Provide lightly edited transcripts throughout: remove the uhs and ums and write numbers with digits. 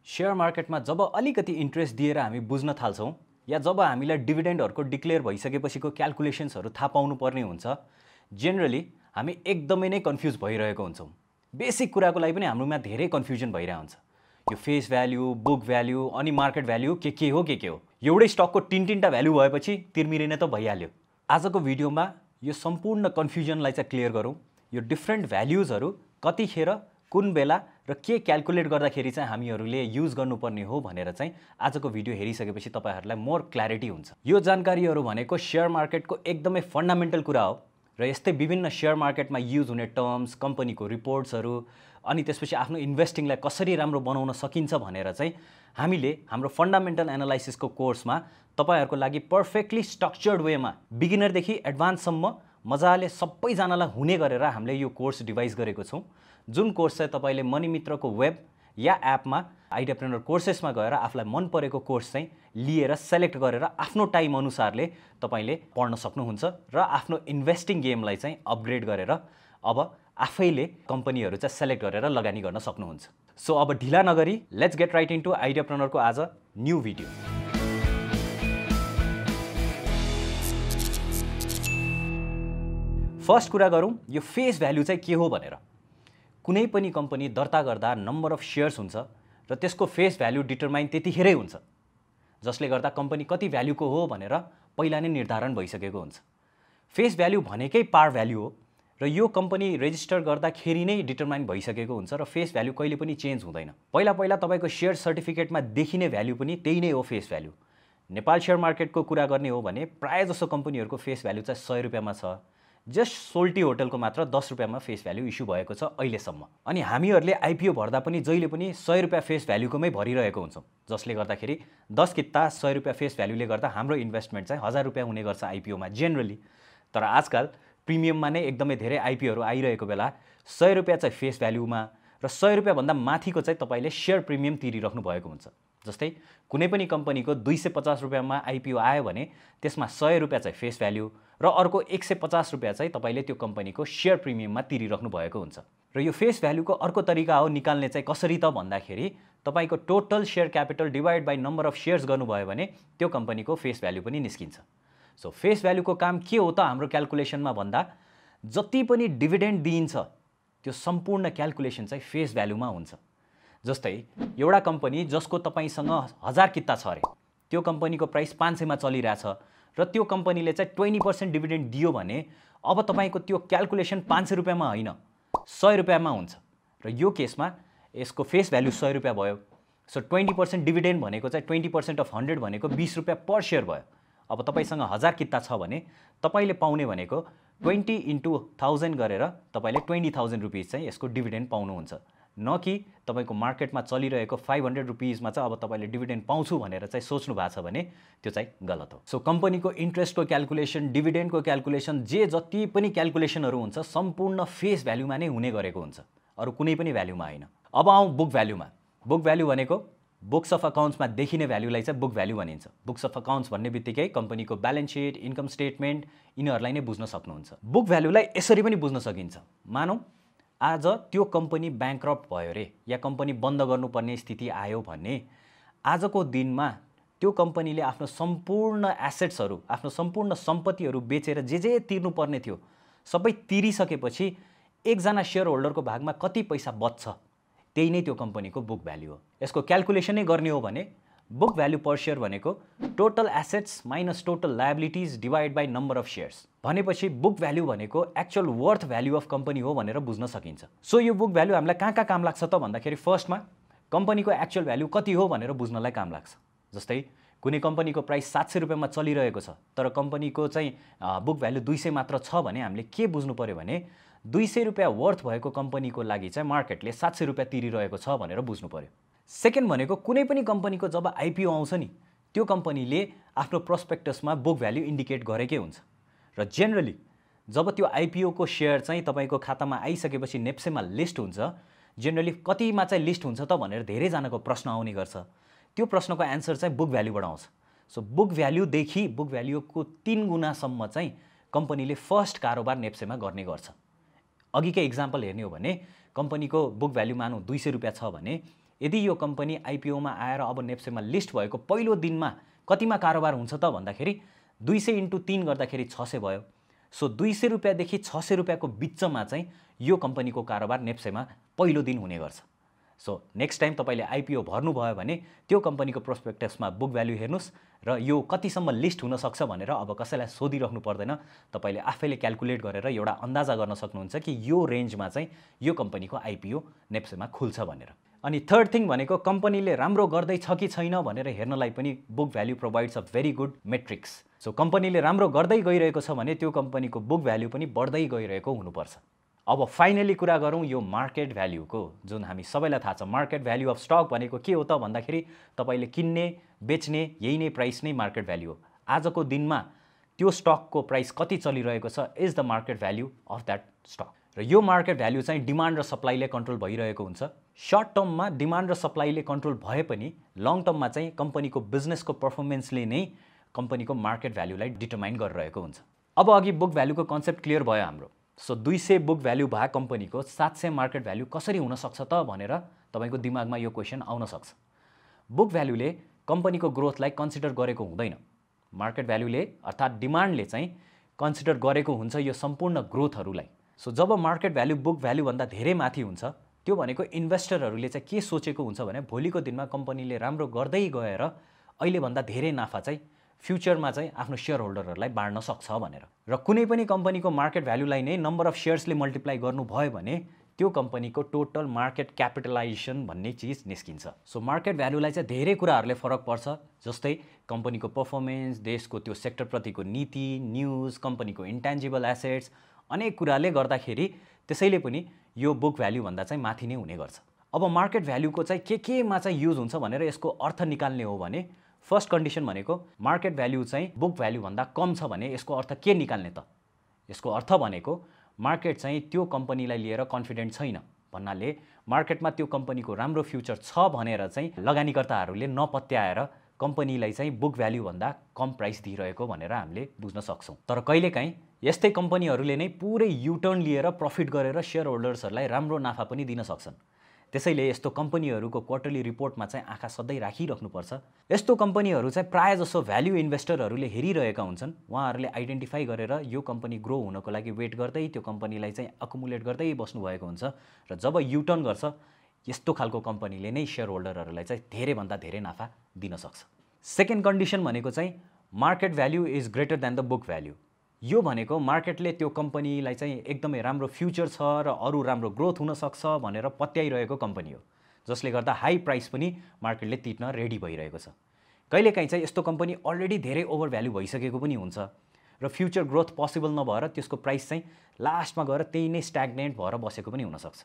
Share मार्केटमा जब अलिकति interest दिएर हामी बुझ्न थाल्छौं या जब हामीलाई डिभिडेन्डहरुको डिक्लेयर भइसकेपछिको क्याल्कुलेसन्सहरु थाहा पाउनु पर्ने हुन्छ, जेनरली हामी एकदमै नै कन्फ्युज भइरहेको हुन्छौं। बेसिक कुराको लागि पनि हाम्रोमा धेरै कन्फ्युजन भइरहेको हुन्छ। यो फेस भ्यालु, बुक भ्यालु अनि मार्केट भ्यालु के हो के हो। एउटै स्टकको तीनटा भ्यालु भएपछि तिरमिरिने त भइहाल्यो। आजको भिडियोमा यो सम्पूर्ण कन्फ्युजनलाई चाहिँ क्लियर गरौँ। यो डिफरेन्ट भ्यालुजहरु कतिखेर कुन बेला र के क्याल्कुलेट गर्दाखेरि चाहिँ हामीहरूले युज गर्नुपर्ने हो भनेर चाहिँ आजको भिडियो हेरिसकेपछि तपाईहरुलाई मोर क्ल्यारिटी हुन्छ। यो जानकारीहरु भनेको शेयर मार्केटको एकदमै फन्डामेन्टल कुरा हो र यस्तै विभिन्न शेयर मार्केटमा युज हुने टर्म्स, कम्पनीको रिपोर्ट्सहरु अनि त्यसपछि आफ्नो इन्भेस्टिङलाई कसरी राम्रो बनाउन सकिन्छ भनेर चाहिँ हामीले हाम्रो फन्डामेन्टल एनालाइसिसको कोर्समा तपाईहरुको लागि पर्फेक्टली स्ट्रक्चर्ड वेमा बिगिनर देखि एडभान्स सम्म मजाले सबैजनालाई हुने गरेर हामीले यो कोर्स डिभाइस गरेको छौं। जुन कोर्स चाहिँ तपाईले मनी मित्रको वेब या एपमा आइडियाप्रेन्योर कोर्सेसमा गएर आफुलाई मन परेको कोर्स चाहिँ लिएर सेलेक्ट गरेर आफ्नो टाइम अनुसारले तपाईले पढ्न सक्नुहुन्छ र आफ्नो इन्भेस्टिङ गेमलाई चाहिँ अपग्रेड गरेर अब आफैले कम्पनीहरु चाहिँ सेलेक्ट गरेर लगानी गर्न सक्नुहुन्छ। सो अब ढिला नगरी लेट्स गेट राइट इन्टु आइडियाप्रेन्योरको आज न्यू भिडियो। फर्स्ट कुरा गरौँ यो फेस भ्यालु चाहिँ के हो भनेर। कुनै पनि कम्पनी दर्ता गर्दा नम्बर अफ शेयर्स हुन्छ र त्यसको फेस भ्यालु डिटरमाइन त्यतिखेरै हुन्छ, जसले गर्दा कम्पनी कति भ्यालुको हो भनेर पहिला नै निर्धारण भइसकेको हुन्छ। फेस भ्यालु भनेकै पार भ्यालु हो र यो कम्पनी रेजिस्टर गर्दाखेरि नै डिटरमाइन भइसकेको हुन्छ र फेस भ्यालु कहिले पनि चेन्ज हुँदैन। पहिला तपाईको शेयर सर्टिफिकेटमा देखिने भ्यालु पनि त्यही नै हो फेस भ्यालु। नेपाल शेयर मार्केटको कुरा गर्ने हो भने प्राय जसो कम्पनीहरुको फेस भ्यालु चाहिँ 100 रुपैयाँमा छ। जस्ट सोल्टी होटलको मात्र 10 रुपैयाँमा फेस भ्यालु इस्यु भएको छ अहिलेसम्म। अनि हामीहरूले आइपीओ भर्दा पनि जहिले पनि 100 रुपैयाँ फेस भ्यालुकोमै भरिरहेको हुन्छौं, जसले गर्दाखेरि 10 किता 100 रुपैयाँ फेस भ्यालुले गर्दा हाम्रो इन्भेस्टमेन्ट चाहिँ 1000 रुपैयाँ हुने गर्छ आइपीओमा जेनरली। तर आजकल प्रिमियममा नै एकदमै धेरै आइपीओहरु आइरहेको बेला 100 रुपैयाँ चाहिँ फेस भ्यालुमा र 100 रुपैयाँ भन्दा माथिको चाहिँ तपाईले शेयर प्रिमियम तिरिराख्नु भएको हुन्छ। जस्तै कुनै पनि कम्पनीको 250 रुपैयाँमा आइपीओ आयो भने त्यसमा 100 रुपैयाँ चाहिँ फेस भ्यालु र अर्को 150 रुपैयाँ चाहिँ तपाईले त्यो कम्पनीको शेयर प्रिमियममा तिरिराख्नु भएको हुन्छ। र यो फेस भ्यालुको अर्को तरिका हो निकाल्ने चाहिँ कसरी त भन्दाखेरि तपाईको total share capital divide by number of shares गर्नुभयो भने त्यो कम्पनीको फेस भ्यालु पनि निस्किन्छ। सो फेस भ्यालुको काम के हो त हाम्रो क्याल्कुलेसनमा भन्दा जति पनि डिभिडेन्ड दिइन्छ त्यो सम्पूर्ण क्याल्कुलेसन चाहिँ फेस भ्यालुमा हुन्छ। जस्तै एउटा कम्पनी जसको तपाईसँग 1000 किता छ रे, त्यो कम्पनीको प्राइस 500 मा चलिरहेछ र त्यो कम्पनीले चाहिँ 20% डिभिडेन्ड दियो भने अब तपाईको त्यो क्याल्कुलेसन 500 रुपैयाँमा हैन 100 रुपैयाँमा हुन्छ र यो केसमा यसको फेस भ्यालु 100 रुपैयाँ भयो। सो 20% डिभिडेन्ड भनेको चाहिँ 20% अफ 100 भनेको 20 रुपैयाँ पर शेयर भयो। अब तपाईसँग 1000 किता छ भने तपाईले पाउने भनेको 20 इन्टु 1000 गरेर तपाईले 20,000 रुपैयाँ चाहिँ यसको डिभिडेन्ड पाउनुहुन्छ, न कि तपाईको मार्केटमा चलिरहेको 500 रुपैयाँमा चाहिँ अब तपाईले डिभिडेन्ड पाउँछु भनेर चाहिँ सोच्नु भएको छ भने त्यो चाहिँ गलत हो। सो कम्पनीको इन्ट्रेस्टको क्याल्कुलेसन, डिभिडेन्डको क्याल्कुलेसन, जे जति पनि क्याल्कुलेसनहरु हुन्छ सम्पूर्ण फेस भ्यालुमा नै हुने गरेको हुन्छ, अरु कुनै पनि भ्यालुमा हैन। अब आउँ बुक भ्यालुमा। बुक भ्यालु भनेको बुक्स अफ अकाउन्ट्समा देखिने भ्यालुलाई चाहिँ बुक भ्यालु भनिन्छ। बुक्स अफ अकाउन्ट्स भन्ने बित्तिकै कम्पनीको ब्यालेन्स शीट, इन्कम स्टेटमेन्ट यिनीहरुलाई नै बुझ्न सक्नुहुन्छ। बुक भ्यालुलाई यसरी पनि बुझ्न सकिन्छ। मानौ आज त्यो कम्पनी ब्याङ्क्रप्ट भयो रे या कम्पनी बन्द गर्नुपर्ने स्थिति आयो भने आजको दिनमा त्यो कम्पनीले आफ्नो सम्पूर्ण एसेट्सहरु, आफ्नो सम्पूर्ण सम्पत्तिहरु बेचेर जे तिर्नुपर्ने थियो सबै तिरिसकेपछि एकजना शेयर होल्डरको भागमा कति पैसा बच्छ त्यही नै त्यो कम्पनीको बुक भ्यालु हो। यसको क्याल्कुलेसन नै गर्ने हो भने बुक भ्यालु पर शेयर भनेको total assets minus total liabilities divide by number of shares भनेपछि बुक भ्यालु भनेको actual worth value of company हो भनेर बुझ्न सकिन्छ। सो यो बुक भ्यालु हामीलाई कहाँ काम लाग्छ त भन्दाखेरि फर्स्टमा कम्पनीको एक्चुअल भ्यालु कति हो भनेर बुझ्नलाई काम लाग्छ। जस्तै कुनै कम्पनीको प्राइस 700 रुपैयाँमा चलिरहेको छ तर कम्पनीको चाहिँ बुक भ्यालु 200 मात्र छ भने हामीले के बुझ्नु पर्यो भने 200 रुपैयाँ वर्थ भएको कम्पनीको लागि चाहिँ मार्केटले 700 रुपैयाँ तिरिरहेको छ भनेर बुझ्नु पर्यो। सेकेन्ड भनेको कुनै पनि कम्पनीको जब आइपीओ आउँछ नि त्यो कम्पनीले आफ्नो प्रोस्पेक्टसमा बुक भ्यालु इन्डिकेट गरेकै हुन्छ र जेनरली जब त्यो आइपीओ को शेयर चाहिँ तपाईको खातामा आइसकेपछि नेप्सेमा लिस्ट हुन्छ, जेनरली कतिमा चाहिँ लिस्ट हुन्छ त भनेर धेरै जनाको प्रश्न आउने गर्छ। त्यो प्रश्नको आन्सर चाहिँ बुक भ्यालुबाट आउँछ। सो बुक भ्यालु देखि बुक भ्यालुको 3 गुणासम्म चाहिँ कम्पनीले फर्स्ट कारोबार नेप्सेमा गर्ने गर्छ। अघिकै एक्जाम्पल हेर्ने हो भने कम्पनीको बुक भ्यालु मानौ 200 रुपैयाँ छ भने यदि यो कम्पनी आइपिओमा आएर अब नेप्सेमा लिस्ट भएको पहिलो दिनमा कतिमा कारोबार हुन्छ त भन्दाखेरि 200 × 3 गर्दाखेरि 600 भयो। सो 200 रुपियाँदेखि 600 रुपियाँको बिचमा चाहिँ यो कम्पनीको कारोबार नेप्सेमा पहिलो दिन हुने गर्छ। सो नेक्स्ट टाइम तपाईले आइपिओ भर्नुभयो भने त्यो कम्पनीको प्रोस्पेक्टसमा बुक भ्यालु हेर्नुस् र यो कतिसम्म लिस्ट हुन सक्छ भनेर अब कसैलाई सोधिराख्नु पर्दैन। तपाईले आफैले क्याल्कुलेट गरेर एउटा अन्दाजा गर्न सक्नुहुन्छ कि यो रेन्जमा चाहिँ यो कम्पनीको आइपिओ नेप्सेमा खुल्छ भनेर। अनि थर्ड थिङ भनेको कम्पनीले राम्रो गर्दैछ कि छैन भनेर हेर्नलाई पनि book value provides a very good matrix. So कम्पनीले राम्रो गर्दै गइरहेको छ भने त्यो कम्पनीको बुक भ्यालु पनि बढ्दै गइरहेको हुनुपर्छ। अब फाइनली कुरा गरौँ यो मार्केट भ्यालुको, जुन हामी सबैलाई थाहा छ। मार्केट भ्यालु अफ स्टक भनेको के हो त भन्दाखेरि तपाईले किन्ने बेच्ने यही नै प्राइस नै मार्केट भ्यालु हो। आजको दिनमा त्यो स्टकको प्राइस कति चलिरहेको छ is the market value of that stock. र यो मार्केट भ्यालु चाहिँ डिमान्ड र सप्लाईले कन्ट्रोल भइरहेको हुन्छ। सर्ट टर्ममा डिमान्ड र सप्लाईले कन्ट्रोल भए पनि लङ टर्ममा चाहिँ कम्पनीको बिजनेसको पर्फर्मेन्सले नै कम्पनीको मार्केट भ्यालुलाई डिटरमाइन गरिरहेको हुन्छ। अब अघि बुक भ्यालुको कन्सेप्ट क्लियर भयो हाम्रो। सो 200 बुक भ्यालु भए कम्पनीको 700 मार्केट भ्यालु कसरी हुन सक्छ त भनेर तपाईको दिमागमा यो क्वेशन आउन सक्छ। बुक भ्यालुले कम्पनीको ग्रोथलाई कन्सिडर गरेको हुँदैन। मार्केट भ्यालुले अर्थात् डिमान्डले चाहिँ कन्सिडर गरेको हुन्छ यो सम्पूर्ण ग्रोथहरूलाई। सो जब मार्केट भ्यालु बुक भ्यालु भन्दा धेरै माथि हुन्छ त्यो भनेको इन्भेस्टरहरूले चाहिँ के सोचेको हुन्छ भने भोलिको दिनमा कम्पनीले राम्रो गर्दै गएर अहिले भन्दा धेरै नाफा चाहिँ फ्युचरमा चाहिँ आफ्नो शेयर होल्डरहरूलाई बाँड्न सक्छ भनेर। र कुनै पनि कम्पनीको मार्केट भ्यालुलाई नै नम्बर अफ शेयर्सले मल्टिप्लाई गर्नुभयो भने त्यो कम्पनीको टोटल मार्केट क्यापिटलाइजेसन भन्ने चिज निस्किन्छ। सो मार्केट भ्यालुलाई चाहिँ धेरै कुराहरूले फरक पर्छ, जस्तै कम्पनीको पर्फर्मेन्स, देशको त्यो सेक्टरप्रतिको नीति, न्युज, कम्पनीको इन्ट्यान्जिबल एसेट्स, अनेक कुराले गर्दाखेरि त्यसैले पनि यो बुक भ्यालु भन्दा चाहिँ माथि नै हुने गर्छ। अब मार्केट भ्यालुको चाहिँ केमा चाहिँ युज हुन्छ भनेर यसको अर्थ निकाल्ने हो भने फर्स्ट कन्डिसन भनेको मार्केट भ्यालु चाहिँ बुक भ्यालु भन्दा कम छ भने यसको अर्थ के निकाल्ने त? यसको अर्थ भनेको मार्केट चाहिँ त्यो कम्पनीलाई लिएर कन्फिडेन्ट छैन भन्नाले मार्केटमा त्यो कम्पनीको राम्रो फ्युचर छ भनेर चाहिँ लगानीकर्ताहरूले नपत्याएर कम्पनीलाई चाहिँ बुक भ्यालु भन्दा कम प्राइस दिइरहेको भनेर हामीले बुझ्न सक्छौँ। तर कहिलेकाहीँ यस्तै कम्पनीहरूले नै पुरै युटर्न लिएर प्रफिट गरेर शेयर होल्डर्सहरूलाई राम्रो नाफा पनि दिन सक्छन्। त्यसैले यस्तो कम्पनीहरूको क्वार्टरली रिपोर्टमा चाहिँ आँखा सधैँ राखिराख्नुपर्छ। यस्तो कम्पनीहरू चाहिँ प्रायः जसो भ्याल्यु इन्भेस्टरहरूले हेरिरहेका हुन्छन्। उहाँहरूले आइडेन्टिफाई गरेर यो कम्पनी ग्रो हुनको लागि वेट गर्दै त्यो कम्पनीलाई चाहिँ अकुमुलेट गर्दै बस्नुभएको हुन्छ र जब युटर्न गर्छ यस्तो खालको कम्पनीले नै शेयर होल्डरहरूलाई चाहिँ धेरैभन्दा धेरै नाफा दिन सक्छ। सेकेन्ड कन्डिसन भनेको चाहिँ market value is greater than the book value. यो भनेको मार्केटले त्यो कम्पनीलाई चाहिँ एकदमै राम्रो फ्युचर छ र अरू राम्रो ग्रोथ हुन सक्छ भनेर पत्याइरहेको कम्पनी हो, जसले गर्दा हाई प्राइस पनि मार्केटले तिर्न रेडी भइरहेको छ। कहिलेकाहीँ चाहिँ यस्तो कम्पनी अलरेडी धेरै ओभर भ्यालु भइसकेको पनि हुन्छ र फ्युचर ग्रोथ पोसिबल नभएर त्यसको प्राइस चाहिँ लास्टमा गएर त्यही नै स्ट्याग्नेन्ट भएर बसेको पनि हुनसक्छ।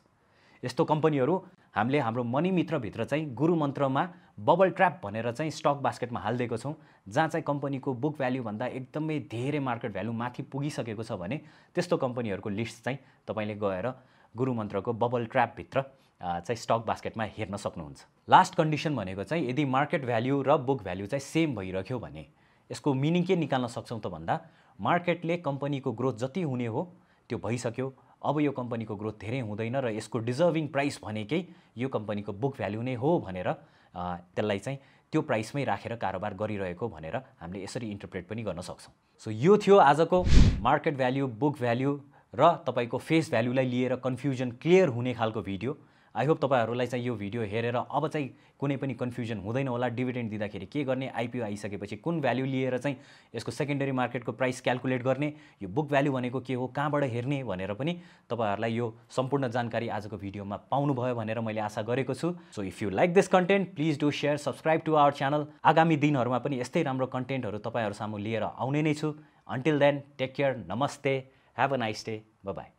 यस्तो कम्पनीहरू हामीले हाम्रो मनी मित्रभित्र चाहिँ गुरु मन्त्रमा बबल ट्र्याप भनेर चाहिँ स्टक बास्केटमा हालिदिएको छौँ, जहाँ चाहिँ कम्पनीको बुक भ्यालु भन्दा एकदमै धेरै मार्केट भ्यालु माथि पुगिसकेको छ भने त्यस्तो कम्पनीहरूको लिस्ट चाहिँ तपाईँले गएर गुरु मन्त्रको बबल ट्र्यापभित्र चाहिँ स्टक बास्केटमा हेर्न सक्नुहुन्छ। लास्ट कन्डिसन भनेको चाहिँ यदि मार्केट भ्यालु र बुक भ्यालु चाहिँ सेम भइरह्यो भने यसको मिनिङ के निकाल्न सक्छौँ त भन्दा मार्केटले कम्पनीको ग्रोथ जति हुने हो त्यो भइसक्यो, अब यो कम्पनीको ग्रोथ धेरै हुँदैन र यसको डिजर्भिङ प्राइस भनेकै यो कम्पनीको बुक भ्यालु नै हो भनेर त्यसलाई चाहिँ त्यो प्राइसमै राखेर कारोबार गरिरहेको भनेर हामीले यसरी इन्टरप्रेट पनि गर्न सक्छौँ। सो यो थियो आजको मार्केट भ्यालु, बुक भ्यालु र तपाईँको फेस भ्यालुलाई लिएर कन्फ्युजन क्लियर हुने खालको भिडियो। आई होप तपाईहरूलाई चाहिँ यो भिडियो हेरेर अब चाहिँ कुनै पनि कन्फ्युजन हुँदैन होला। डिभिडेन्ड दिँदाखेरि के गर्ने, आइपिओ आइसकेपछि कुन भ्यालु लिएर चाहिँ यसको सेकेन्डरी मार्केटको प्राइस क्याल्कुलेट गर्ने, यो बुक भ्यालु भनेको के हो, कहाँबाट हेर्ने भनेर पनि तपाईहरूलाई यो सम्पूर्ण जानकारी आजको भिडियोमा पाउनुभयो भनेर मैले आशा गरेको छु। So if you like this content please do share, subscribe to our channel. आगामी दिनहरूमा पनि यस्तै राम्रो कन्टेन्टहरू तपाईँहरू सामु लिएर आउने नै छु। अन्टिल देन टेक केयर, नमस्ते, have a nice day, bye bye.